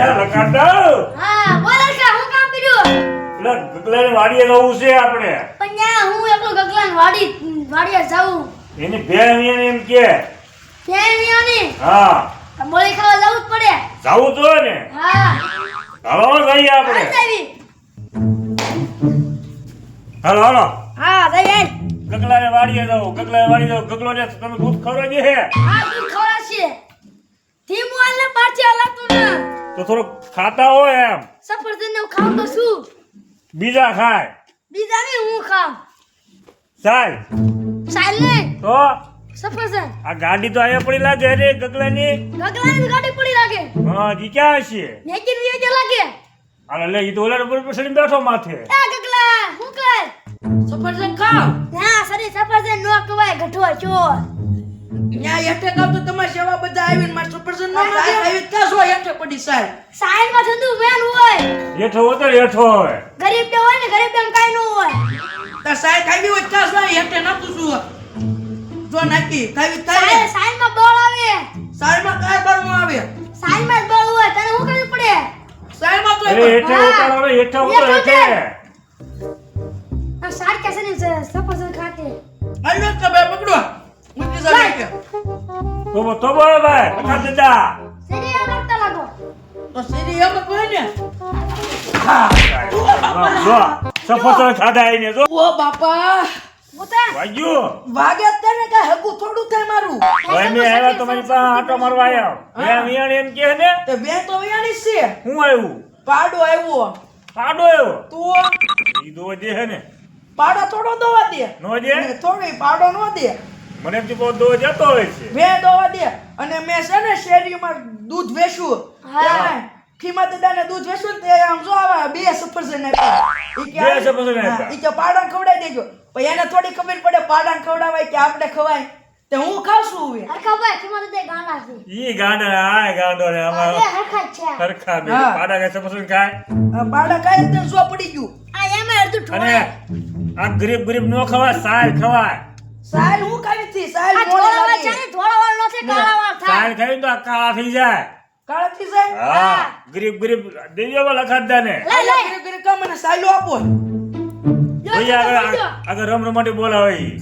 હા બોલો કે હું કામ કર્યું ગગલાની વાડીએ જવું છે આપણે. પણ ન્યા હું એકલો ગગલાન વાડીએ જાઉં એની ભેણ એમ કે ફેમિયાની હા મોળી ખાવા જવું જ પડે જાવું તો ને. હા હાલો જઈએ આપણે. આવી હાલો હાલો હા જઈએ ગગલાને વાડીએ જવું. ગગલોને તમે દૂધ ખવડાવી દે હે હા તું ખવડાવશે ધીમું હાલને પાછી હલાતું ના તો થોડુંક ખાતા હોય એમ. સફરજન હું ખાઉં તો શું બીજા ખાય બીજા નહીં હું ખાઉં ચાલ ચાલ નહીં તો સફરજન આ ગાડી તો અહીંયા પડી લાગે રે ગગલાની. ગગલાની ગાડી પડી લાગે હા જી ક્યાં હશે? નેકીન વિયે લાગે અરે લે ઈ તો ઓલા ઉપર બેસીને બેઠો માથે. એ ગગલા હું કર સફરજન ખાવ ના સરી સફરજન નો કવાય ગઠો ચોર ન્યા હેઠે ગાવ તો તમારી સેવા બધા આવીને માર સફરજન નો ખાય આવી ક્યાં છો હેઠે પડી સાહેબ સાઈડ માં થતું વેન હોય હેઠો હોતો ને હેઠો હોય. ગરીબ દે હોય ને ગરીબ દે કાઈ નો હોય તા સાહેબ ખાવી હોય ક્યાં છો હેઠે ના પૂછું જો નાખી ખાવી થાય સાઈડ માં બોલ આવે સાહેબ માં કાય બાર નો આવે સાઈડ માં બોલ હોય તને હું કરવું પડે સાહેબ માં તો અરે હેઠે ઉતારો રે હેઠે ઉતારો હેઠે. આ સાર કેસે ને સફરજન ખાતે આવ્યો તો બે પકડો મૂકી જા કે તો બોલો ભાઈ કથા દેતા. સરી આ લાગતા લાગો તો સીધી એમ કોઈ ને જો સફરજન ખાધા આઈને જો ઓ બાપા મોટા વાગ્યું. વાગે તને કે હગું થોડું થાય મારું ભાઈ મેં આવ્યા તમારી પાસે આટો મારવા આવ્યા. મેં વિયાણી એમ કહે ને તે બે તો વિયાણી છે હું આવ્યું પાડો આવ્યો પાડો આવ્યો તું ઈ દો દે હે ને પાડો થોડો દોવા દે નો દે થોડી પાડો નો દે મને એમ બહુ દો જતો હોય છે. બે દોવા દે અને મેં છે ને શેરીમાં દૂધ વેચું હા. ખીમા દાદાને દૂધ વેચું તે આમ જો આવા બે સફરજન આપ્યા ઈ કે બે સફરજન આપ્યા. ઈ કે પાડાને ખવડાવી દેજો પણ એને થોડી ખબર પડે પાડાને ખવડાવાય કે આપણે ખવાય તે હું ખાવશું હવે હરખા ભાઈ કિંમત દે ગાંડા છે ઈ ગાંડા આ ગાંડો ને આ આમાં બે હરખા જ છે સરખા બે હા. પાડા કે સફરજન ખાય. આ પાડા કાંઈ જ સો પડી ગયું આ એમાં અડધું અને ઠોળે આ ગરીબ નો ખવાય સાલ ખવાય. સાલ હું ખાવી હતી સાલ આ મોડે ઠોળાવા લાગે ચાલે ઠોળાવા નો છે કાળાવા થાય સાલ ખાઈ તો આ કાળા થઈ જાય. કાળાથી જાય હા ગરીબ દેજો લખાતા ને લઈ લઈ ગરે ગરે કામ મને સાલો આપો ભાઈ આગળ રમ રમાટી બોલાવે ઈ.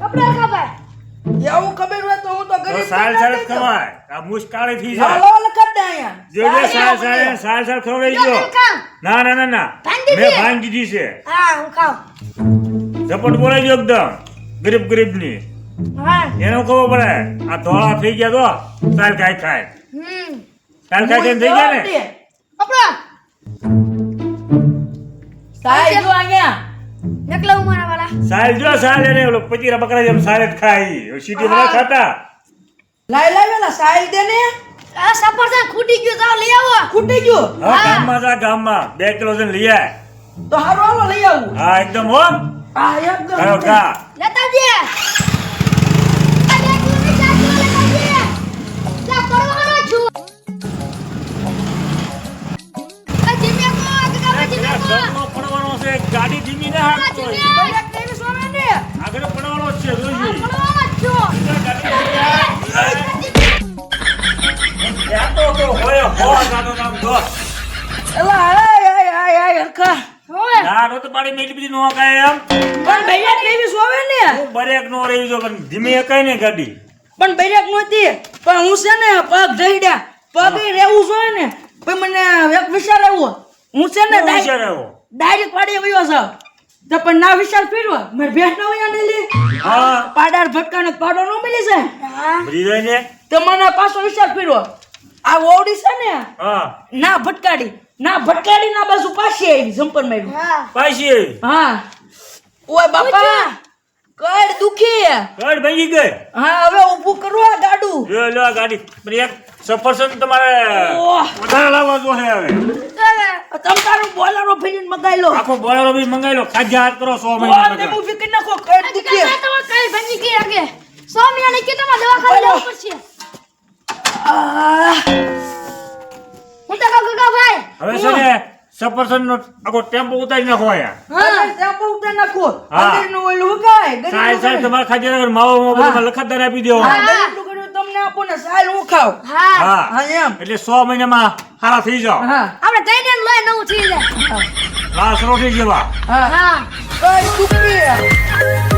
કપડા હરખા ભાઈ એવું ખબર હોય તો હું તો તો ગરીબ સાલ ના સાલ દેજો. ખવાય. આ મુશ કાળી થઈ જાય. લાલો લખત દે અહીંયા જો જો સાલ ખવડાવી જો દો. કેમ ખાવ ના ભાંગી મેં દીધી? ભાંગી દીધી છે. હા હું ખાવ ઝપટ બોલાવી દો એકદમ ગરીબની હા એને ખબર પડે આ ધોળા થઈ ગયા તો સાલ ખાય સાલ ખાય થઈ ગયા ને કપડા સાલ જો અહીંયા નકલા ઉમારા વાળા સાલ એને ઓલો પચીરા બકરા જેમ સાલ જ ખાય સીટી બધા ખાતા. લાઈ વેલા સાલ દે ને આ સફરજન ખૂટી ગયું જાવ લઈ આવો ખૂટી ગયો હા ગામમાં જા ગામમાં 2 કિલો જન લઈ આય. તો હારો હાલો લઈ આવું હા એકદમ હો આ એકદમ હાલો કા લેતા જે આ બે કિલો ની 4 કિલો લેતા જે લા પરવાનો છું આ જીમે કો આગળ જીમે કો ઘરમાં પડવાનો છે ગાડી ધીમી ના હાંકતો હોય. જીમે કેવી સોમે ને આગળ પડવાનો જ છે જોઈ પરવાનો છું ત્યાં તો હોય હો ગાડો નામ દો એલા આય હરખા હોવે ના નો તો પાડી મેલી બધી નો કાય એમ પણ ભૈયા કેવી સોવે ને હું બરેક નો રહી જો પણ ધીમી એકાય ને ગાડી પણ ભૈયા નહોતી પણ હું છે ને પગ જઈડ્યા પગે રહેવું જોઈએ ને પછી મને એક વિચાર આવ્યો હું છે ને વિચાર આવ્યો ડાયરેક્ટ પાડી વયો જાવ તો પણ ના વિચાર ફેરવા મારે ભેટ ના વયા ને લે હા પાડાર ભટકાનો પાડો ન મળી જાય હા ભરી જાય ને તો મને પાછો વિચાર ફેરવો આ ઓડી છે ને હા ના ભટકાડી ના બાજુ પાછી આવી જમ્પર માર્યું હા પાછી હા ઓય બાપા કડ દુખી ગાડી ભાંગી ગઈ. હા હવે ઊભું કરવા ગાડું લો આ ગાડી પણ એક સફરજન તમારે ઓહ. વધારે લાવવા જો હે હવે તમ તારું બોલેરો ફેરીને મગાઈ લો આખો બોલેરો બી મંગાવી લો ખાજા હાથ કરો 100 મહિના તે લગન. હું ફિકર નાખો કડ દુખી તમારે કઈ ભંજી કે આગે 100 મહિના ની કે તમારે દવાખાને જવું પડશે આહ. હું તો કહું કે ભાઈ હવે છે ને સફરજન નો આખો ટેમ્પો ઉતારી નાખો અહીંયા. હા ત્યાં બહુ ઉતાર નાખો હા. અંદરનું ઓલું હુકાય સાહેબ તમારે ખાજા માવો હા. બધું લખતદાર આપી દેવો. હા ગરીબનું કર્યું તમને આપું ને સાલ હું ખાવ હા હા હા એમ એટલે 100 મહિનામાં સારા થઈ જાઓ હા આપણે તઈને લોહી નવું થઈ જાય લાશ રોટી જેવા હા હા કઈ ચૂકી